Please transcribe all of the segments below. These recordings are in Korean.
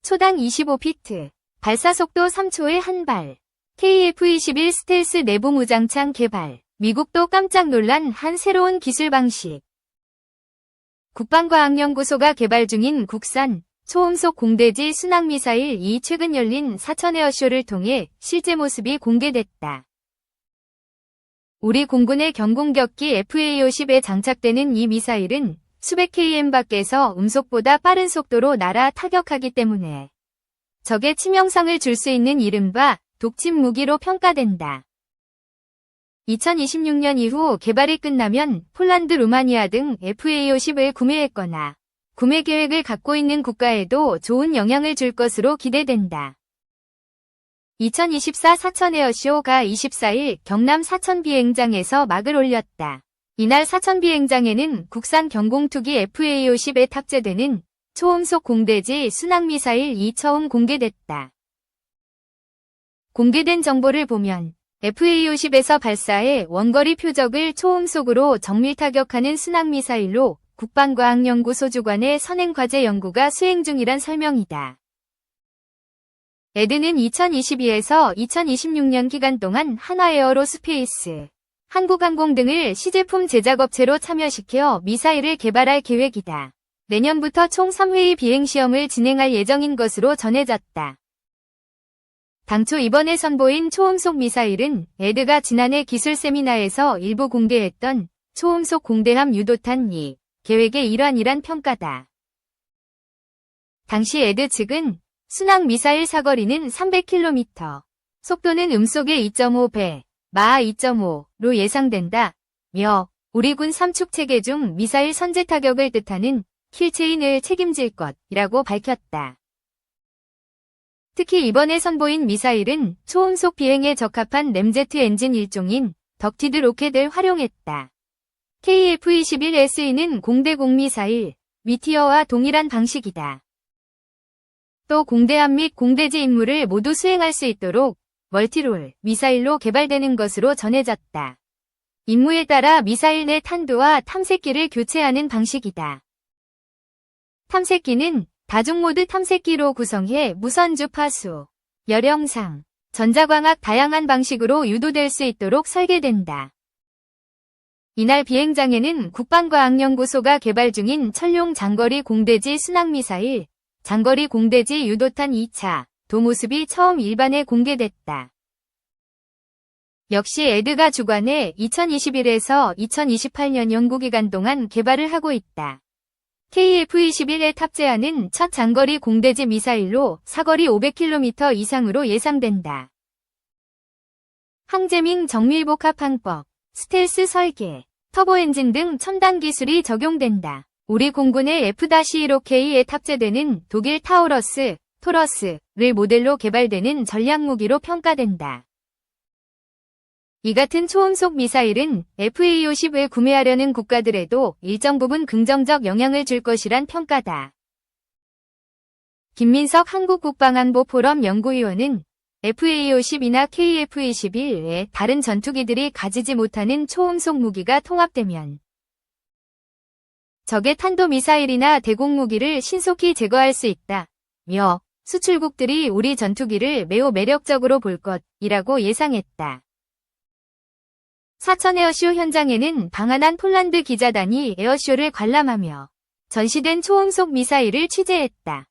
초당 25피트, 발사속도 3초에 한 발. KF-21 스텔스 내부 무장창 개발. 미국도 깜짝 놀란 한 새로운 기술 방식. 국방과학연구소가 개발 중인 국산 초음속 공대지 순항미사일 최근 열린 사천 에어쇼를 통해 실제 모습이 공개됐다. 우리 공군의 경공격기 FA-50에 장착되는 이 미사일은 수백 km 밖에서 음속보다 빠른 속도로 날아 타격하기 때문에 적의 치명상을 줄 수 있는 이른바 독침 무기로 평가된다. 2026년 이후 개발이 끝나면 폴란드, 루마니아 등 FA-50을 구매했거나 구매 계획을 갖고 있는 국가에도 좋은 영향을 줄 것으로 기대된다. 2024 사천 에어쇼가 24일 경남 사천 비행장에서 막을 올렸다. 이날 사천 비행장에는 국산 경공투기 FA-50에 탑재되는 초음속 공대지 순항미사일이 처음 공개됐다. 공개된 정보를 보면 FA-50에서 발사해 원거리 표적을 초음속으로 정밀 타격하는 순항미사일로 국방과학연구소 주관의 선행과제 연구가 수행 중이란 설명이다. 에드는 2022에서 2026년 기간 동안 한화에어로스페이스, 한국항공 등을 시제품 제작업체로 참여시켜 미사일을 개발할 계획이다. 내년부터 총 3회의 비행시험을 진행할 예정인 것으로 전해졌다. 당초 이번에 선보인 초음속 미사일은 에드가 지난해 기술 세미나에서 일부 공개했던 초음속 공대함 유도탄 2 계획의 일환이란 평가다. 당시 에드 측은 순항 미사일 사거리는 300km, 속도는 음속의 2.5배, 마하 2.5로 예상된다며 우리 군 3축 체계 중 미사일 선제 타격을 뜻하는 킬체인을 책임질 것이라고 밝혔다. 특히 이번에 선보인 미사일은 초음속 비행에 적합한 램제트 엔진 일종인 덕티드 로켓을 활용했다. KF-21SE는 공대공 미사일, 미티어와 동일한 방식이다. 또 공대함 및 공대지 임무를 모두 수행할 수 있도록 멀티롤 미사일로 개발되는 것으로 전해졌다. 임무에 따라 미사일 내 탄두와 탐색기를 교체하는 방식이다. 탐색기는 다중모드 탐색기로 구성해 무선 주파수, 열영상, 전자광학 다양한 방식으로 유도될 수 있도록 설계된다. 이날 비행장에는 국방과학연구소가 개발 중인 천룡 장거리 공대지 순항미사일, 장거리 공대지 유도탄 2차 도 모습이 처음 일반에 공개됐다. 역시 에드가 주관해 2021에서 2028년 연구기간 동안 개발을 하고 있다. KF-21에 탑재하는 첫 장거리 공대지 미사일로 사거리 500km 이상으로 예상된다. 항제밍 정밀복합항법, 스텔스 설계, 터보엔진 등 첨단 기술이 적용된다. 우리 공군의 F-15K에 탑재되는 독일 타우러스, 토러스를 모델로 개발되는 전략무기로 평가된다. 이 같은 초음속 미사일은 FA-50을 구매하려는 국가들에도 일정 부분 긍정적 영향을 줄 것이란 평가다. 김민석 한국국방안보포럼 연구위원은 FA-50이나 KF-21에 다른 전투기들이 가지지 못하는 초음속 무기가 통합되면 적의 탄도미사일이나 대공무기를 신속히 제거할 수 있다며 수출국들이 우리 전투기를 매우 매력적으로 볼 것이라고 예상했다. 사천 에어쇼 현장에는 방한한 폴란드 기자단이 에어쇼를 관람하며 전시된 초음속 미사일을 취재했다.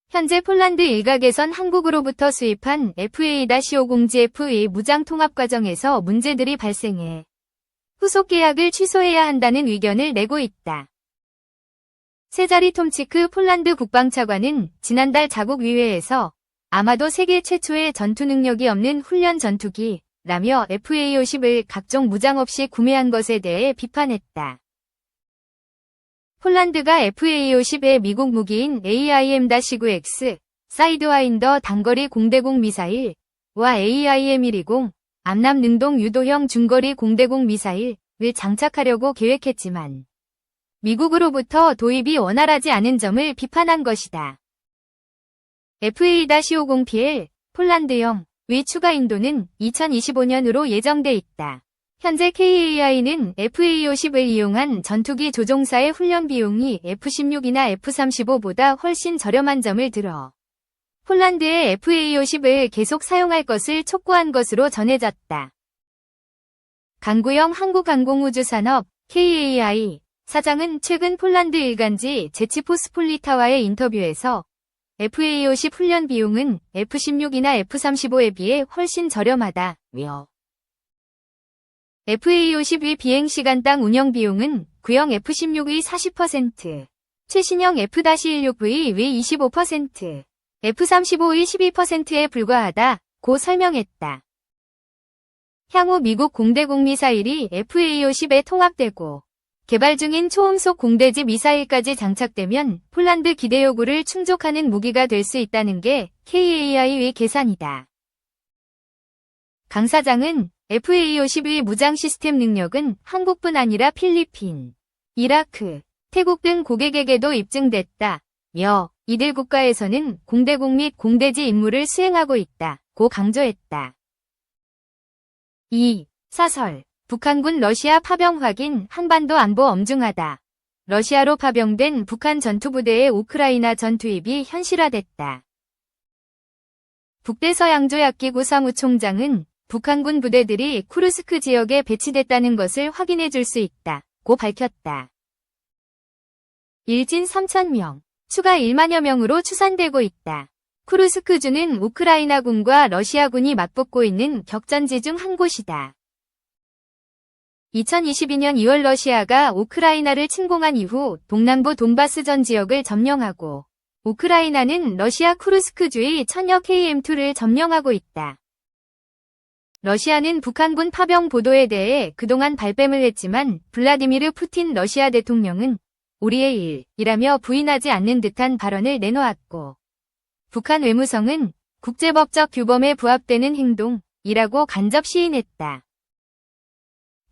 현재 폴란드 일각에선 한국으로부터 수입한 FA-50GF의 무장 통합 과정에서 문제들이 발생해 후속 계약을 취소해야 한다는 의견을 내고 있다. 세자리 톰치크 폴란드 국방차관은 지난달 자국의회에서 아마도 세계 최초의 전투 능력이 없는 훈련 전투기라며 FA-50을 각종 무장 없이 구매한 것에 대해 비판했다. 폴란드가 FA-50의 미국 무기인 AIM-9X, 사이드와인더 단거리 공대공 미사일과 AIM-120, 암남 능동 유도형 중거리 공대공 미사일을 장착하려고 계획했지만 미국으로부터 도입이 원활하지 않은 점을 비판한 것이다. FA-50PL, 폴란드형 의 추가 인도는 2025년으로 예정돼 있다. 현재 KAI는 FA-50을 이용한 전투기 조종사의 훈련 비용이 F-16이나 F-35보다 훨씬 저렴한 점을 들어 폴란드의 FA-50을 계속 사용할 것을 촉구한 것으로 전해졌다. 강구영 한국항공우주산업 KAI 사장은 최근 폴란드 일간지 제치포스폴리타와의 인터뷰에서 FA-50 훈련 비용은 F-16이나 F-35에 비해 훨씬 저렴하다며 FA-50의 비행시간당 운영비용은 구형 F-16의 40%, 최신형 F-16V의 25%, F-35의 12%에 불과하다고 설명했다. 향후 미국 공대공 미사일이 FA-50에 통합되고 개발 중인 초음속 공대지 미사일까지 장착되면 폴란드 기대 요구를 충족하는 무기가 될 수 있다는 게 KAI의 계산이다. 강 사장은 FA-50의 무장 시스템 능력은 한국뿐 아니라 필리핀, 이라크, 태국 등 고객에게도 입증됐다며 이들 국가에서는 공대공 및 공대지 임무를 수행하고 있다고 강조했다. 2. 사설 북한군 러시아 파병 확인 한반도 안보 엄중하다. 러시아로 파병된 북한 전투부대의 우크라이나 전 투입이 현실화됐다. 북대서양조약기구 사무총장은 북한군 부대들이 쿠르스크 지역에 배치됐다는 것을 확인해 줄 수 있다고 밝혔다. 일진 3,000명, 추가 1만여 명으로 추산되고 있다. 쿠르스크주는 우크라이나군과 러시아군이 맞붙고 있는 격전지 중 한 곳이다. 2022년 2월 러시아가 우크라이나를 침공한 이후 동남부 돈바스 전 지역을 점령하고 우크라이나는 러시아 쿠르스크주의 천여 KM2를 점령하고 있다. 러시아는 북한군 파병 보도에 대해 그동안 발뺌을 했지만 블라디미르 푸틴 러시아 대통령은 우리의 일이라며 부인하지 않는 듯한 발언을 내놓았고 북한 외무성은 국제법적 규범에 부합되는 행동이라고 간접 시인했다.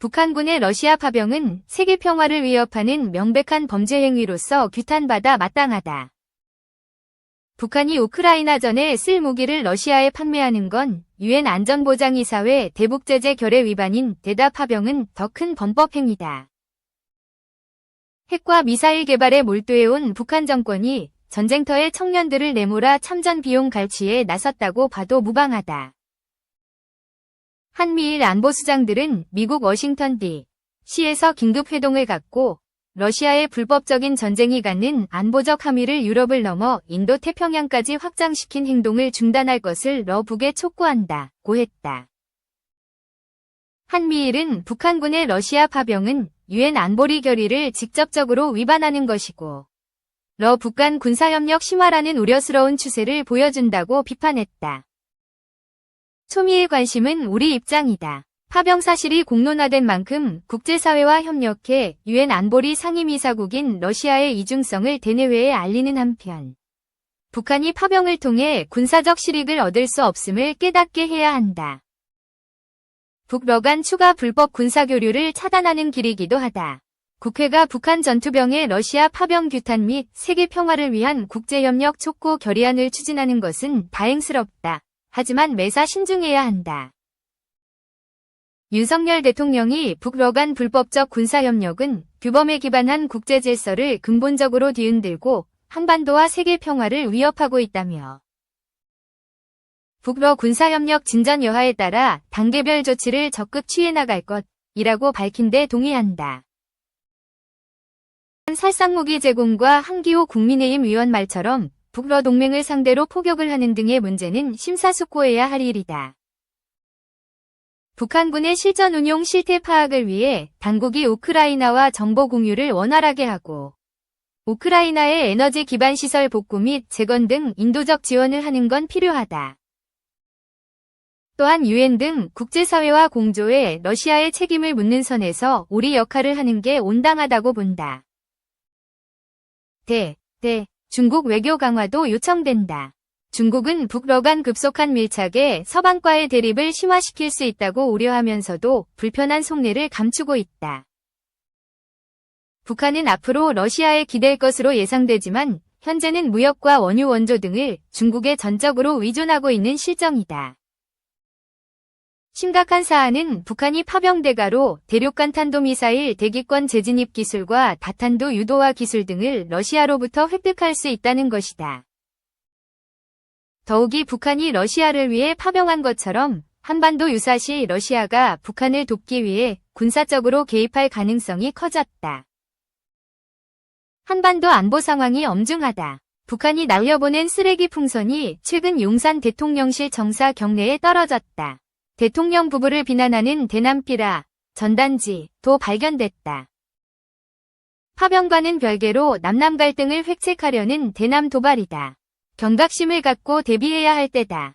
북한군의 러시아 파병은 세계 평화를 위협하는 명백한 범죄 행위로서 규탄받아 마땅하다. 북한이 우크라이나전에 쓸 무기를 러시아에 판매하는 건 유엔 안전보장이사회 대북제재 결의 위반인 데다 파병은 더 큰 범법 행위다. 핵과 미사일 개발에 몰두해온 북한 정권이 전쟁터에 청년들을 내몰아 참전 비용 갈취에 나섰다고 봐도 무방하다. 한미일 안보수장들은 미국 워싱턴 D.C.에서 긴급 회동을 갖고 러시아의 불법적인 전쟁이 갖는 안보적 함의를 유럽을 넘어 인도 태평양까지 확장시킨 행동을 중단할 것을 러북에 촉구한다고 했다. 한미일은 북한군의 러시아 파병은 유엔 안보리 결의를 직접적으로 위반하는 것이고 러북 간 군사협력 심화라는 우려스러운 추세를 보여준다고 비판했다. 초미의 관심은 우리 입장이다. 파병 사실이 공론화된 만큼 국제사회와 협력해 유엔 안보리 상임이사국인 러시아의 이중성을 대내외에 알리는 한편 북한이 파병을 통해 군사적 실익을 얻을 수 없음을 깨닫게 해야 한다. 북러 간 추가 불법 군사교류를 차단하는 길이기도 하다. 국회가 북한 전투병의 러시아 파병 규탄 및 세계 평화를 위한 국제협력 촉구 결의안을 추진하는 것은 다행스럽다. 하지만 매사 신중해야 한다. 윤석열 대통령이 북러 간 불법적 군사협력은 규범에 기반한 국제질서를 근본적으로 뒤흔들고 한반도와 세계 평화를 위협하고 있다며 북러 군사협력 진전 여하에 따라 단계별 조치를 적극 취해 나갈 것이라고 밝힌 데 동의한다. 살상무기 제공과 한기호 국민의힘 의원 말처럼 북러 동맹을 상대로 포격을 하는 등의 문제는 심사숙고해야 할 일이다. 북한군의 실전 운용 실태 파악을 위해 당국이 우크라이나와 정보 공유를 원활하게 하고 우크라이나의 에너지 기반 시설 복구 및 재건 등 인도적 지원을 하는 건 필요하다. 또한 유엔 등 국제사회와 공조해 러시아의 책임을 묻는 선에서 우리 역할을 하는 게 온당하다고 본다. 중국 외교 강화도 요청된다. 중국은 북러 간 급속한 밀착에 서방과의 대립을 심화시킬 수 있다고 우려하면서도 불편한 속내를 감추고 있다. 북한은 앞으로 러시아에 기댈 것으로 예상되지만 현재는 무역과 원유 원조 등을 중국에 전적으로 의존하고 있는 실정이다. 심각한 사안은 북한이 파병대가로 대륙간 탄도미사일 대기권 재진입 기술과 다탄도 유도화 기술 등을 러시아로부터 획득할 수 있다는 것이다. 더욱이 북한이 러시아를 위해 파병한 것처럼 한반도 유사시 러시아가 북한을 돕기 위해 군사적으로 개입할 가능성이 커졌다. 한반도 안보 상황이 엄중하다. 북한이 날려보낸 쓰레기 풍선이 최근 용산 대통령실 정사 경내에 떨어졌다. 대통령 부부를 비난하는 대남피라 전단지도 발견됐다. 파병과는 별개로 남남 갈등을 획책하려는 대남 도발이다. 경각심을 갖고 대비해야 할 때다.